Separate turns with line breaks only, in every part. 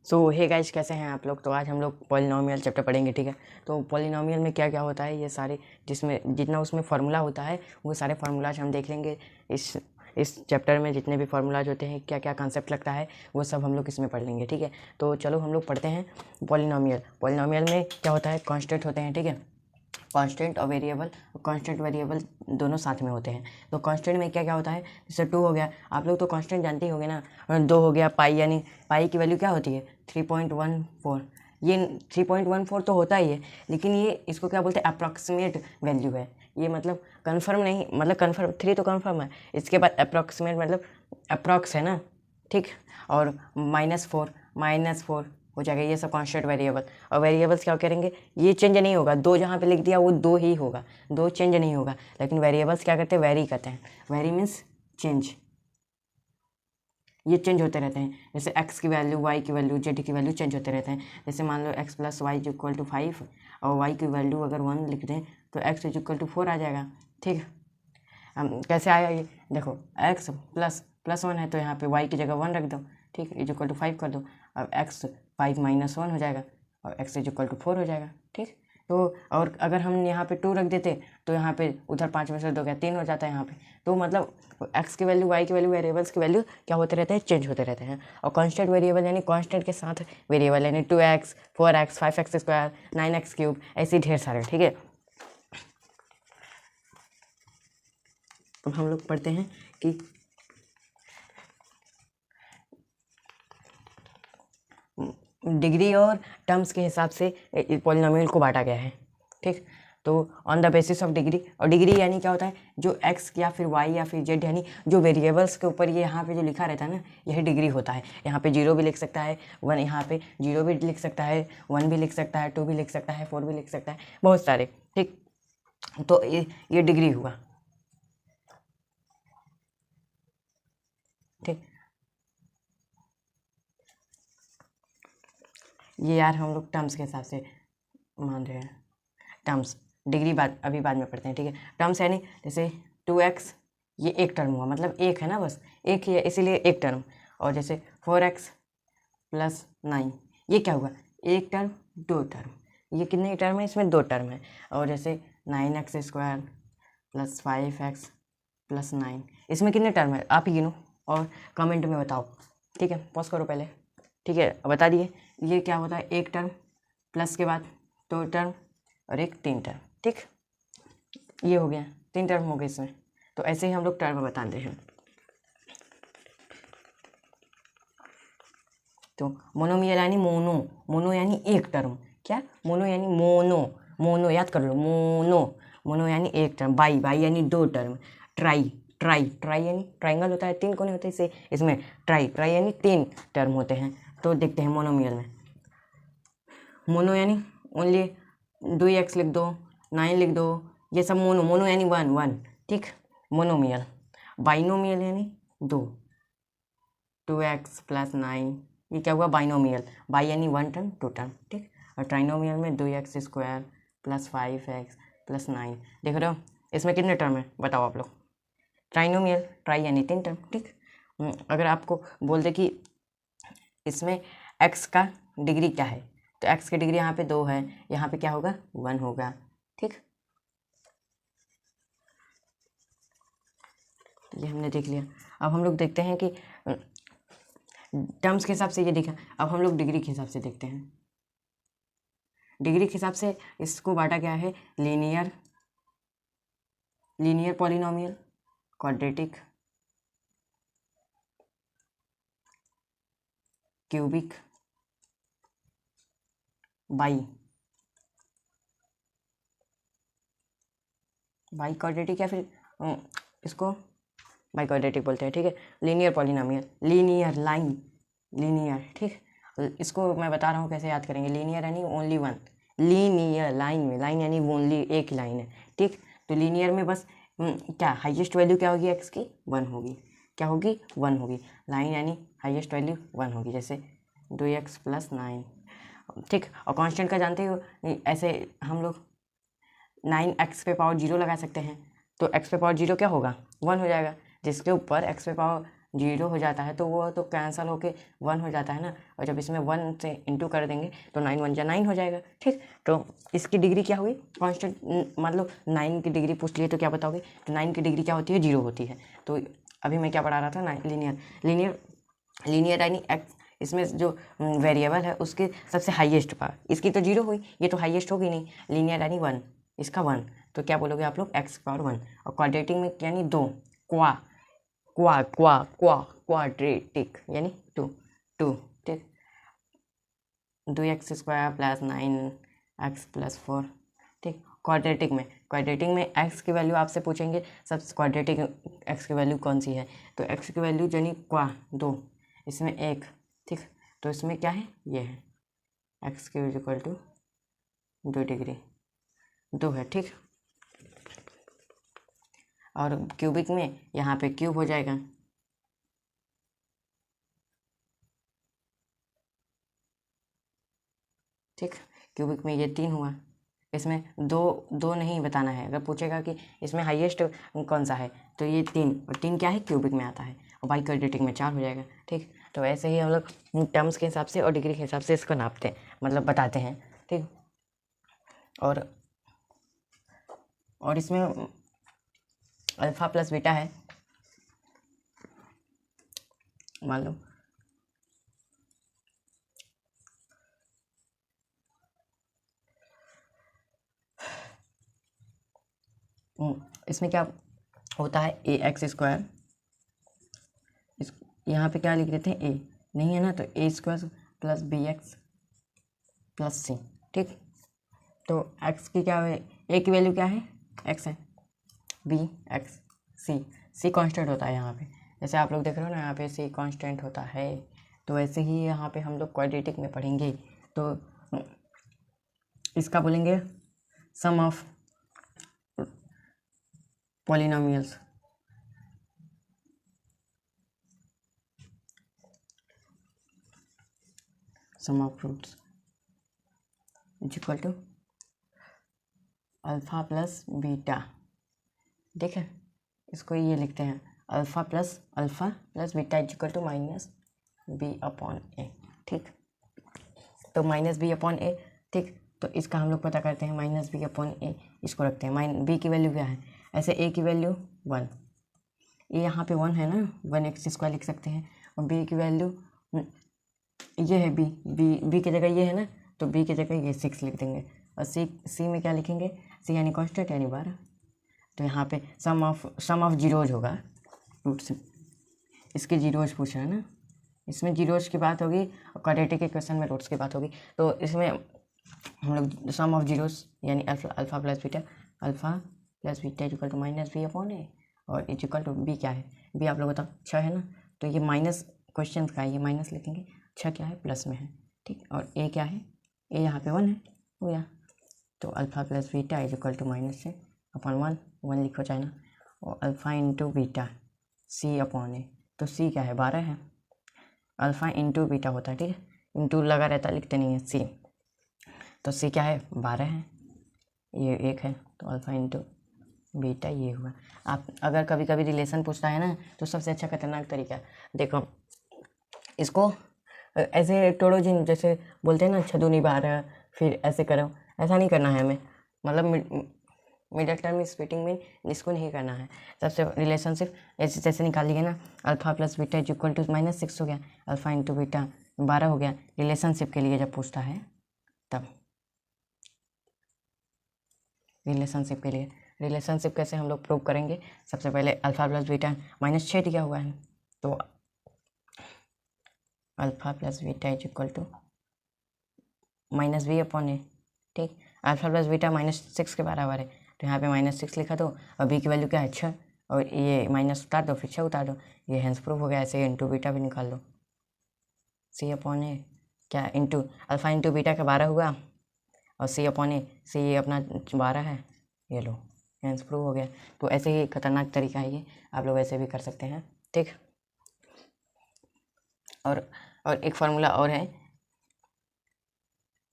सो hey guys, कैसे हैं आप लोग। तो आज हम लोग पॉलिनॉमियल चैप्टर पढ़ेंगे, ठीक है। तो पॉलिनॉमियल में क्या क्या होता है, ये सारे जिसमें जितना उसमें फार्मूला होता है वो सारे फार्मूलाज हम देख लेंगे इस चैप्टर में। जितने भी फार्मूलाज होते हैं, क्या क्या कॉन्सेप्ट लगता है, वो सब हम लोग इसमें पढ़ लेंगे, ठीक है। तो चलो हम लोग पढ़ते हैं पॉलिनॉमियल में क्या होता है, कॉन्स्टेंट होते हैं, ठीक है। कांस्टेंट वेरिएबल दोनों साथ में होते हैं। तो कांस्टेंट में क्या क्या होता है, जैसे 2 हो गया, आप लोग तो कांस्टेंट जानते ही होंगे ना। और 2 हो गया पाई, यानी पाई की वैल्यू क्या होती है 3.14। ये 3.14 तो होता ही है, लेकिन ये इसको क्या बोलते हैं, अप्रॉक्सीमेट वैल्यू है। ये मतलब कन्फर्म नहीं, मतलब कन्फर्म 3 तो कन्फर्म है, इसके बाद अप्रॉक्सीमेट मतलब अप्रॉक्स है ना, ठीक। और -4 हो जाएगा, ये सब कांस्टेंट वेरिएबल। और वेरिएबल्स क्या करेंगे, ये चेंज नहीं होगा, 2 जहाँ पे लिख दिया वो 2 ही होगा, 2 चेंज नहीं होगा। लेकिन वेरिएबल्स क्या करते हैं, वेरी करते हैं। वेरी मीन्स चेंज, ये चेंज होते रहते हैं। जैसे x की वैल्यू, y की वैल्यू, z की वैल्यू चेंज होते रहते हैं। जैसे मान लो x + y = 5 और y की वैल्यू अगर 1 लिख दें तो x = 4 आ जाएगा, ठीक। कैसे आया ये देखो, x + 1 है तो यहाँ पे y की जगह 1 रख दो, ठीक, = 5 कर दो। अब x 5 - 1 हो जाएगा और x = 4 हो जाएगा, ठीक। तो और अगर हम यहाँ पे 2 रख देते तो यहाँ पे उधर 5 में से 2 गया 3 हो जाता है यहाँ पे। तो मतलब x की वैल्यू, y की वैल्यू, वेरिएबल्स की वैल्यू क्या होते रहते हैं, चेंज होते रहते हैं। और कांस्टेंट वेरिएबल यानी कांस्टेंट के साथ वेरिएबल, यानी 2x 4x 5x², 9x³ ऐसे ढेर सारे, ठीक है। अब हम लोग पढ़ते हैं कि डिग्री और टर्म्स के हिसाब से पॉलिनॉमियल को बांटा गया है, ठीक। तो on the basis of degree, और डिग्री यानी क्या होता है, जो x या फिर y या फिर z, यानी जो वेरिएबल्स के ऊपर ये यहाँ पे जो लिखा रहता है ना, यही डिग्री होता है। यहाँ पे 0 भी लिख सकता है, 1 यहाँ पे 0 भी लिख सकता है, 1 भी लिख सकता है, 2 भी लिख सकता है, 4 भी लिख सकता है, बहुत सारे, ठीक। तो ये डिग्री हुआ, ठीक। ये यार हम लोग टर्म्स के हिसाब से मान रहे हैं। टर्म्स, डिग्री अभी बाद में पढ़ते हैं, ठीक है। टर्म्स यानी जैसे 2x, ये एक टर्म हुआ, मतलब एक है ना, बस एक ही है, इसीलिए एक टर्म। और जैसे 4x + 9, ये क्या हुआ, एक टर्म 2 टर्म। ये कितने टर्म है, इसमें 2 टर्म है। और जैसे 9x² + 5x + 9, इसमें कितने टर्म है, आप ही गिनो और कमेंट में बताओ, ठीक है। पॉज करो पहले, ठीक है, बता दिए। ये क्या होता है, एक टर्म प्लस के बाद 2 टर्म और एक 3 टर्म, ठीक। ये हो गया 3 टर्म हो गए इसमें। तो ऐसे ही हम लोग टर्म बताते हैं। तो मोनोमियल यानी मोनो यानी एक टर्म, क्या, मोनो यानी मोनो याद कर लो, मोनो यानी एक टर्म। बाई यानी 2 टर्म। ट्राई यानी ट्राइंगल होता है, 3 कोने होते हैं, इसे इसमें ट्राई यानी 3 टर्म होते हैं। तो देखते हैं मोनोमियल में, मोनो यानी ओनली 2x लिख दो, 9 लिख दो, ये सब मोनो यानी 1, ठीक। मोनोमियल। बाइनोमियल यानी 2x + 9, ये क्या हुआ, बाइनोमियल। बाई यानी 1 टर्म 2 टर्म, ठीक। और ट्राइनोमियल में 2x² + 5x + 9, देख रहे हो इसमें कितने टर्म है, बताओ आप लोग। ट्राई यानी 3 टर्म, ठीक। अगर आपको बोल दे कि इसमें x का डिग्री क्या है, तो x की डिग्री यहाँ पे 2 है, यहाँ पे क्या होगा, 1 होगा, ठीक। ये हमने देख लिया। अब हम लोग देखते हैं कि टर्म्स के हिसाब से ये देखा, अब हम लोग डिग्री के हिसाब से देखते हैं। डिग्री के हिसाब से इसको बांटा गया है linear polynomial, quadratic, cubic, by quadratic, या फिर इसको बाई क्वाड्रेटिक बोलते हैं, ठीक है। लीनियर पॉलिनॉमियल, लीनियर, ठीक। इसको मैं बता रहा हूँ कैसे याद करेंगे। लीनियर यानी ओनली 1, लीनियर लाइन यानी ओनली एक ही लाइन है, ठीक। तो लीनियर में बस क्या हाईएस्ट वैल्यू क्या होगी, x की 1 होगी, क्या होगी, 1 होगी। लाइन यानी हाईएस्ट वैल्यू 1 होगी, जैसे 2x + 9, ठीक। और कांस्टेंट का जानते हो, ऐसे हम लोग 9x⁻0 लगा सकते हैं, तो x⁻0 क्या होगा, 1 हो जाएगा। जिसके ऊपर x⁻0 जीरो हो जाता है तो वो तो कैंसिल होके 1 हो जाता है ना, और जब इसमें 1 से इंटू कर देंगे तो 9 1 जा 9 हो जाएगा। ठीक, तो इसकी डिग्री क्या हुई कांस्टेंट, मान लो 9 की डिग्री पूछ लिए तो क्या बताओगे, तो 9 की डिग्री क्या होती है, 0 होती है। तो अभी मैं क्या पढ़ा रहा था, लीनियर यानी एक्स, इसमें जो वेरिएबल है उसके सबसे हाईएस्ट पावर, इसकी तो 0 हुई, ये तो हाईएस्ट होगी नहीं, लीनियर यानी 1, इसका 1, तो क्या बोलोगे आप लोग एक्स पावर 1। और क्वाड्रेटिक में यानी 2, क्वाड्रेटिक यानी 2 2, ठीक, 2x² प्लस 9x प्लस 4, ठीक। क्वाड्रेटिक में x की वैल्यू आपसे पूछेंगे, सब क्वाड्रेटिक x की वैल्यू कौन सी है, तो x की वैल्यू यानी क्वा 2, इसमें 1, ठीक, तो इसमें क्या है, ये है x की इक्वल टू 2 डिग्री 2 है, ठीक। और क्यूबिक में यहाँ पे क्यूब हो जाएगा, ठीक, क्यूबिक में ये 3 हुआ, इसमें दो नहीं बताना है, अगर पूछेगा कि इसमें हाईएस्ट कौन सा है तो ये 3, और 3 क्या है, क्यूबिक में आता है, और बाई क्वाड्रेटिक में 4 हो जाएगा, ठीक। तो ऐसे ही हम लोग टर्म्स के हिसाब से और डिग्री के हिसाब से इसको नापते हैं, मतलब बताते हैं, ठीक। और इसमें अल्फ़ा प्लस बीटा है, मान लो इसमें क्या होता है, ax², इस यहाँ पे क्या लिख देते हैं, a नहीं है ना, तो a² plus bx plus c, ठीक। तो x की क्या है, a की वैल्यू क्या है, x है, b x c कांस्टेंट होता है यहाँ पे, जैसे आप लोग देख रहे हो ना यहाँ पे c कांस्टेंट होता है, तो ऐसे ही यहाँ पे हम लोग क्वाड्रेटिक में पढ़ेंगे, तो इसका बोलेंगे sum of polynomials, sum of roots is equal to alpha plus beta, ठीक है, इसको ये लिखते हैं alpha plus beta is equal to minus B upon A, ठीक। तो माइनस बी अपॉन ए, ठीक, तो इसका हम लोग पता करते हैं, माइनस बी अपॉन ए, इसको रखते हैं, बी की वैल्यू क्या है, ऐसे ए की वैल्यू 1, ये यहाँ पे 1 है ना, 1x² लिख सकते हैं, और बी की वैल्यू ये है, बी की जगह ये है ना, तो बी की जगह ये 6 लिख देंगे, और सी में क्या लिखेंगे, सी यानी कांस्टेंट यानी 12, तो यहाँ पे सम ऑफ जीरोज होगा रूट से, इसके जीरोज पूछ रहे हैं ना, इसमें जीरोज की बात होगी, और क्वाड्रेटिक के क्वेश्चन में रूट्स की बात होगी, तो इसमें हम लोग सम ऑफ जीरोज यानी alpha plus beta equal to minus B upon A, और इक्वल टू बी क्या है, बी आप लोगों तक 6 है ना, तो ये माइनस क्वेश्चन का ये माइनस लिखेंगे, 6 क्या है, प्लस में है, ठीक, और ए क्या है, ए यहाँ पे 1 है, हो गया, तो alpha plus beta is equal to minus से अपॉन 1 लिखो चाहे ना, और अल्फ़ा इंटू बीटा सी अपॉन ए, तो सी क्या है, 12 है, अल्फ़ा इंटू बीटा होता है, ठीक है, इंटू लगा रहता है, लिखते नहीं है सी, तो सी क्या है, 12 है, ये 1 है, तो अल्फ़ा इंटू बीटा ये हुआ। आप अगर कभी कभी रिलेशन पूछता है ना, तो सबसे अच्छा खतरनाक तरीका देखो, इसको ऐसे तोड़ो जिन, जैसे बोलते हैं ना 6 दूनी 12, फिर ऐसे करो, ऐसा नहीं करना है हमें, मतलब मिडिल टर्म स्प्लिटिंग में इसको नहीं करना है, सबसे रिलेशनशिप ऐसे जैसे निकालिए ना, alpha plus beta is equal to -6 हो गया, अल्फ़ा इंटू बीटा 12 हो गया, रिलेशनशिप के लिए जब पूछता है तब, रिलेशनशिप कैसे हम लोग प्रूव करेंगे, सबसे पहले अल्फ़ा प्लस बीटा -6 दिया हुआ है, तो alpha plus beta is equal to minus B upon A, ठीक, अल्फ़ा प्लस बीटा -6 के बराबर है, तो यहाँ पे -6 लिखा दो, और बी की वैल्यू क्या है 6, और ये माइनस उतार दो, फिर 6 उतार दो, ये हेंस प्रूफ हो गया, ऐसे इंटू बीटा भी निकाल लो, सी अपॉन ए क्या इंटू अल्फ़ा इंटू बीटा का 12 हुआ, और सी अपॉन ए, सी अपना 12 है, ये लो हेंस प्रूफ हो गया। तो ऐसे ही खतरनाक तरीका है ये, आप लोग ऐसे भी कर सकते हैं, ठीक। और एक फार्मूला और है,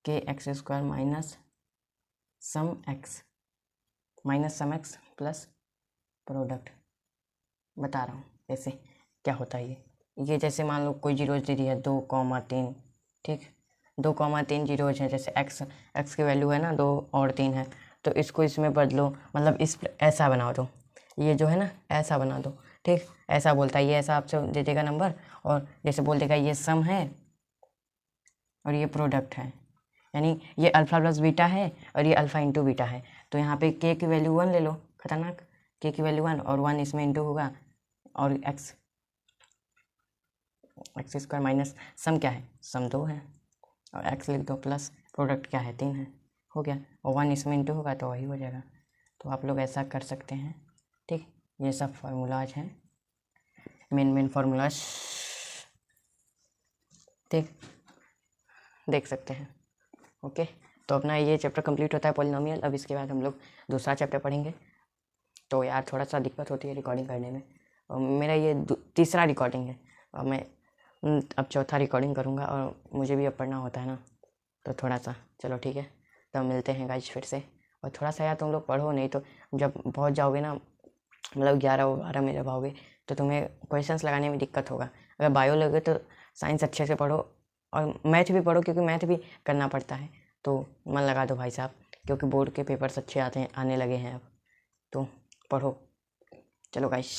के x² minus sum x plus product, बता रहा हूँ कैसे, क्या होता है ये जैसे मान लो कोई जीरोज दे दिया 2,3, ठीक, 2,3 जीरोज हैं, जैसे एक्स की वैल्यू है ना 2 और 3 है, तो इसको इसमें बदलो, मतलब इस ऐसा बना दो, ये जो है ना ऐसा बना दो, ठीक, ऐसा बोलता है ये, ऐसा आपसे दे देगा नंबर, और जैसे बोल देगा ये सम है और ये प्रोडक्ट है, यानी ये अल्फ़ा प्लस बीटा है और ये अल्फ़ा इंटू बीटा है। तो यहाँ पे के की वैल्यू 1 ले लो, खतरनाक, के की वैल्यू 1 और 1 इसमें इंटू होगा, और एक्स स्क्वायर माइनस सम क्या है, सम 2 है, और एक्स लिख दो, प्लस प्रोडक्ट क्या है 3 है, हो गया, और 1 इसमें इंटू होगा तो वही हो जाएगा। तो आप लोग ऐसा कर सकते हैं, ठीक, ये सब फार्मूलाज हैं, मेन फार्मूलाज, ठीक, देख सकते हैं। ओके, तो अपना ये चैप्टर कंप्लीट होता है पॉलिनोमियल। अब इसके बाद हम लोग दूसरा चैप्टर पढ़ेंगे। तो यार थोड़ा सा दिक्कत होती है रिकॉर्डिंग करने में, और मेरा ये तीसरा रिकॉर्डिंग है, और मैं अब चौथा रिकॉर्डिंग करूँगा, और मुझे भी अब पढ़ना होता है ना, तो थोड़ा सा, चलो ठीक है, तब मिलते हैं गाइज फिर से। और थोड़ा सा यार तुम लोग पढ़ो, नहीं तो जब पहुँच जाओगे ना, मतलब 11-12 में जब आओगे तो तुम्हें क्वेश्चंस लगाने में दिक्कत होगा। अगर बायो लोगे तो साइंस अच्छे से पढ़ो, और मैथ भी पढ़ो, क्योंकि मैथ भी करना पड़ता है, तो मन लगा दो भाई साहब, क्योंकि बोर्ड के पेपर्स अच्छे आने लगे हैं अब, तो पढ़ो। चलो गाइस।